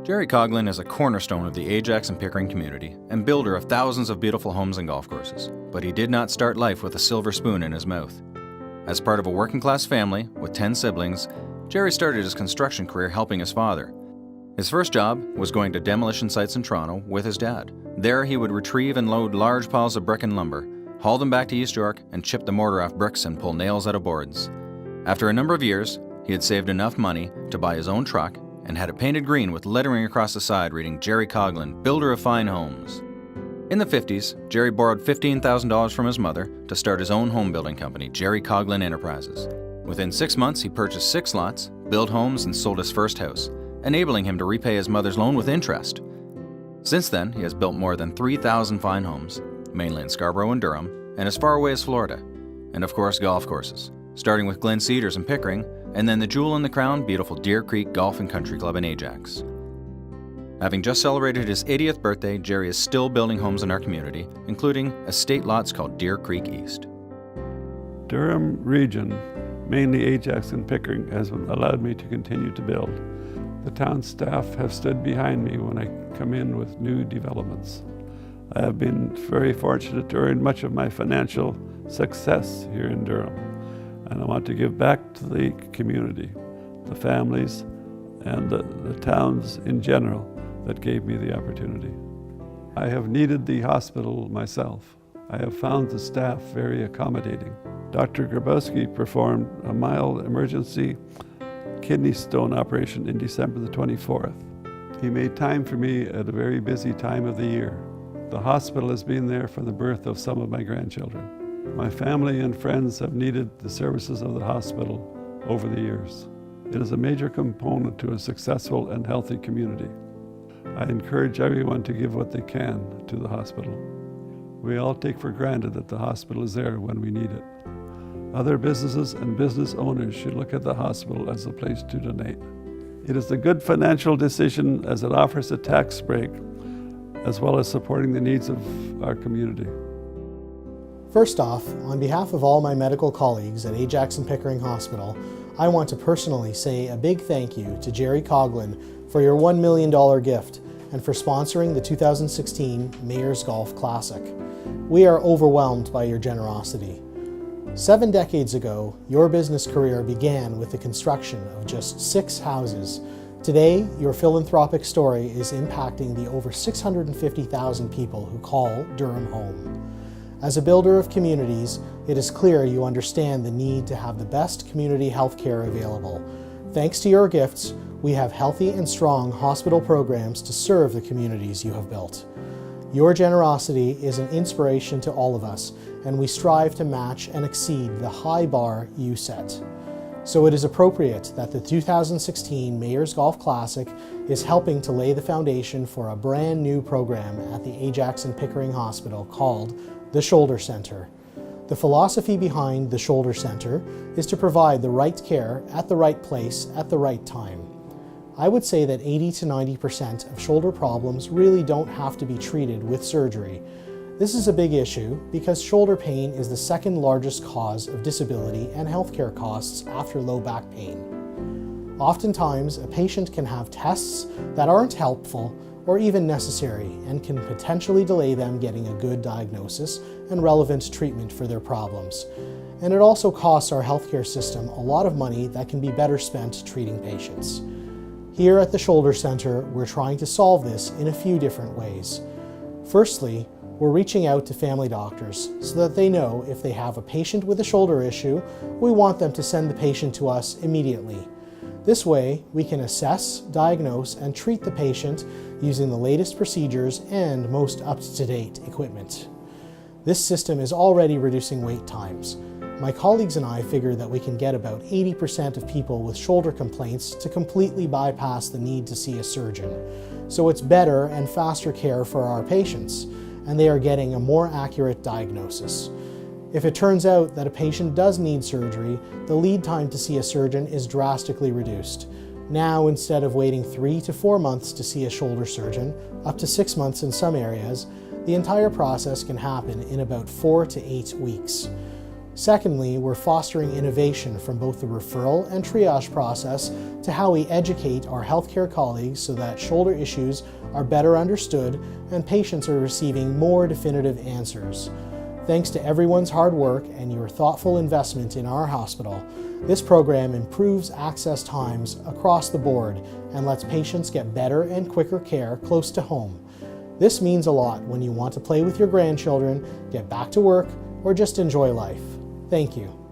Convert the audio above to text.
Jerry Coughlan is a cornerstone of the Ajax and Pickering community and builder of thousands of beautiful homes and golf courses. But he did not start life with a silver spoon in his mouth. As part of a working-class family with 10 siblings, Jerry started his construction career helping his father. His first job was going to demolition sites in Toronto with his dad. There he would retrieve and load large piles of brick and lumber, haul them back to East York, and chip the mortar off bricks and pull nails out of boards. After a number of years, he had saved enough money to buy his own truck and had it painted green with lettering across the side reading Jerry Coughlan, builder of fine homes. In the 50s, Jerry borrowed $15,000 from his mother to start his own home building company, Jerry Coughlan Enterprises. Within 6 months, he purchased 6 lots, built homes, and sold his first house, enabling him to repay his mother's loan with interest. Since then, he has built more than 3,000 fine homes, mainly in Scarborough and Durham, and as far away as Florida, and of course golf courses, starting with Glen Cedars and Pickering, and then the jewel in the crown, beautiful Deer Creek Golf and Country Club in Ajax. Having just celebrated his 80th birthday, Jerry is still building homes in our community, including estate lots called Deer Creek East. Durham Region, mainly Ajax and Pickering, has allowed me to continue to build. The town staff have stood behind me when I come in with new developments. I have been very fortunate to earn much of my financial success here in Durham, and I want to give back to the community, the families, and the towns in general that gave me the opportunity. I have needed the hospital myself. I have found the staff very accommodating. Dr. Grabowski performed a mild emergency kidney stone operation in December the 24th. He made time for me at a very busy time of the year. The hospital has been there for the birth of some of my grandchildren. My family and friends have needed the services of the hospital over the years. It is a major component to a successful and healthy community. I encourage everyone to give what they can to the hospital. We all take for granted that the hospital is there when we need it. Other businesses and business owners should look at the hospital as a place to donate. It is a good financial decision as it offers a tax break, as well as supporting the needs of our community. First off, on behalf of all my medical colleagues at Ajax and Pickering Hospital, I want to personally say a big thank you to Jerry Coughlan for your $1 million gift and for sponsoring the 2016 Mayor's Golf Classic. We are overwhelmed by your generosity. 7 decades ago, your business career began with the construction of just 6 houses. Today, your philanthropic story is impacting the over 650,000 people who call Durham home. As a builder of communities, it is clear you understand the need to have the best community health care available. Thanks to your gifts, we have healthy and strong hospital programs to serve the communities you have built. Your generosity is an inspiration to all of us, and we strive to match and exceed the high bar you set. So it is appropriate that the 2016 Mayor's Golf Classic is helping to lay the foundation for a brand new program at the Ajax and Pickering Hospital called the Shoulder Center. The philosophy behind the Shoulder Center is to provide the right care at the right place at the right time. I would say that 80 to 90% of shoulder problems really don't have to be treated with surgery. This is a big issue because shoulder pain is the second largest cause of disability and healthcare costs after low back pain. Oftentimes, a patient can have tests that aren't helpful or even necessary and can potentially delay them getting a good diagnosis and relevant treatment for their problems. And it also costs our healthcare system a lot of money that can be better spent treating patients. Here at the Shoulder Center, we're trying to solve this in a few different ways. Firstly, we're reaching out to family doctors so that they know if they have a patient with a shoulder issue, we want them to send the patient to us immediately. This way, we can assess, diagnose, and treat the patient using the latest procedures and most up-to-date equipment. This system is already reducing wait times. My colleagues and I figure that we can get about 80% of people with shoulder complaints to completely bypass the need to see a surgeon. So it's better and faster care for our patients, and they are getting a more accurate diagnosis. If it turns out that a patient does need surgery, the lead time to see a surgeon is drastically reduced. Now, instead of waiting 3 to 4 months to see a shoulder surgeon, up to 6 months in some areas, the entire process can happen in about 4 to 8 weeks. Secondly, we're fostering innovation from both the referral and triage process to how we educate our healthcare colleagues so that shoulder issues are better understood and patients are receiving more definitive answers. Thanks to everyone's hard work and your thoughtful investment in our hospital, this program improves access times across the board and lets patients get better and quicker care close to home. This means a lot when you want to play with your grandchildren, get back to work, or just enjoy life. Thank you.